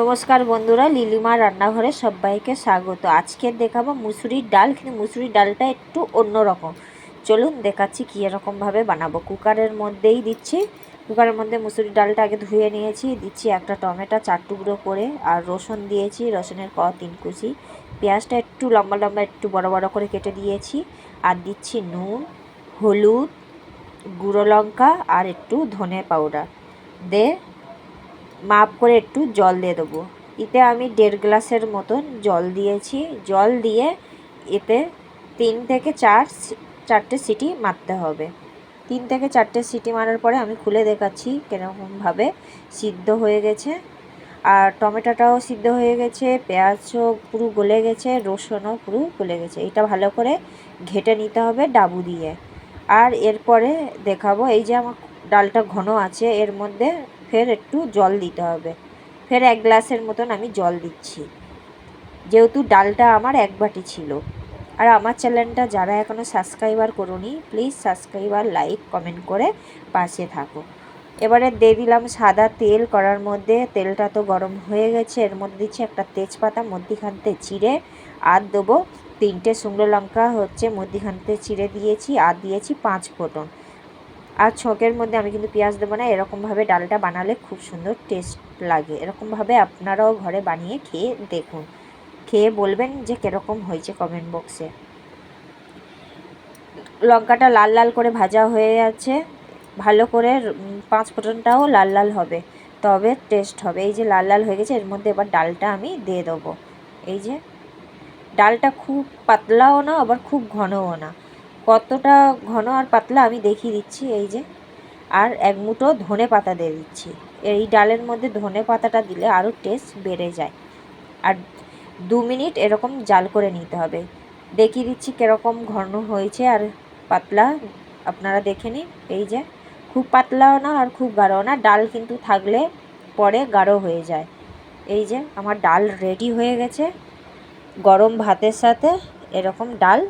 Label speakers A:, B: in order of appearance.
A: নমস্কার বন্ধুরা, লিলিমার রান্নাঘরে সবাইকে স্বাগত। আজকে দেখাবো মুসুরির ডাল, কিন্তু মুসুরির ডালটা একটু অন্যরকম। চলুন দেখাচ্ছি কী এরকমভাবে বানাবো। কুকারের মধ্যেই দিচ্ছি। কুকারের মধ্যে মুসুরির ডালটা আগে ধুয়ে নিয়েছি। দিচ্ছি একটা টমেটো 4 টুকরো করে, আর রসুন দিয়েছি, রসুনের ক 3 কুচি। পেঁয়াজটা একটু লম্বা লম্বা একটু বড় বড় করে কেটে দিয়েছি। আর দিচ্ছি নুন, হলুদ, গুঁড়ো লঙ্কা আর একটু ধনে পাউডার দে মাপ করে একটু জল দিয়ে দেবো। এতে আমি 1.5 গ্লাসের মতন জল দিয়েছি। জল দিয়ে এতে 3 থেকে 4টে সিটি মারতে হবে। 3 থেকে 4টে সিটি মারার পরে আমি খুলে দেখাচ্ছি কীরকমভাবে সিদ্ধ হয়ে গেছে। আর টমেটোটাও সিদ্ধ হয়ে গেছে, পেঁয়াজও পুরো গলে গেছে, রসুনও পুরো গলে গেছে। এটা ভালো করে ঘেটে নিতে হবে ডাবু দিয়ে। আর এরপরে দেখাবো, এই যে আমার ডালটা ঘন আছে, এর মধ্যে ফের একটু জল দিতে হবে। ফের 1 গ্লাসের মতন আমি জল দিচ্ছি, যেহেতু ডালটা আমার 1 বাটি ছিল। আর আমার চ্যানেলটা যারা এখনও সাবস্ক্রাইবার করোনি, প্লিজ সাবস্ক্রাইবার, লাইক, কমেন্ট করে পাশে থাকো। এবারে দিয়ে দিলাম সাদা তেল কড়ার মধ্যে। তেলটা তো গরম হয়ে গেছে। এর মধ্যে দিচ্ছি একটা তেজপাতা মধ্যিখানতে চিড়ে, আর দেবো 3টে শুকনো লঙ্কা মধ্যিখানতে চিড়ে দিয়েছি, আর দিয়েছি 5 ফোঁটন। আর ছকের মধ্যে আমি কিন্তু পেঁয়াজ দেবো না। এরকমভাবে ডালটা বানালে খুব সুন্দর টেস্ট লাগে। এরকমভাবে আপনারাও ঘরে বানিয়ে খেয়ে দেখুন, খেয়ে বলবেন যে কীরকম হয়েছে কমেন্ট বক্সে। লঙ্কাটা লাল লাল করে ভাজা হয়ে যাচ্ছে, ভালো করে 5 ফোঁটনটাও লাল লাল হবে, তবে টেস্ট হবে। এই যে লাল লাল হয়ে গেছে, এর মধ্যে এবার ডালটা আমি দিয়ে দেবো। এই যে ডালটা খুব পাতলাও না, আবার খুব ঘনও না। কতটা ঘন আর পাতলা আমি দেখিয়ে দিচ্ছি। এই যে, আর 1 মুঠো ধনে পাতা দিয়ে দিচ্ছি। এই ডালের মধ্যে ধনে পাতাটা দিলে আরও টেস্ট বেড়ে যায়। আর 2 মিনিট এরকম জাল করে নিতে হবে। দেখিয়ে দিচ্ছি কীরকম ঘন হয়েছে আর পাতলা, আপনারা দেখে নিন। এই যে খুব পাতলাও না আর খুব গাঢ়ও না। ডাল কিন্তু থাকলে পরে গাঢ় হয়ে যায়। এই যে আমার ডাল রেডি হয়ে গেছে। গরম ভাতের সাথে এরকম ডাল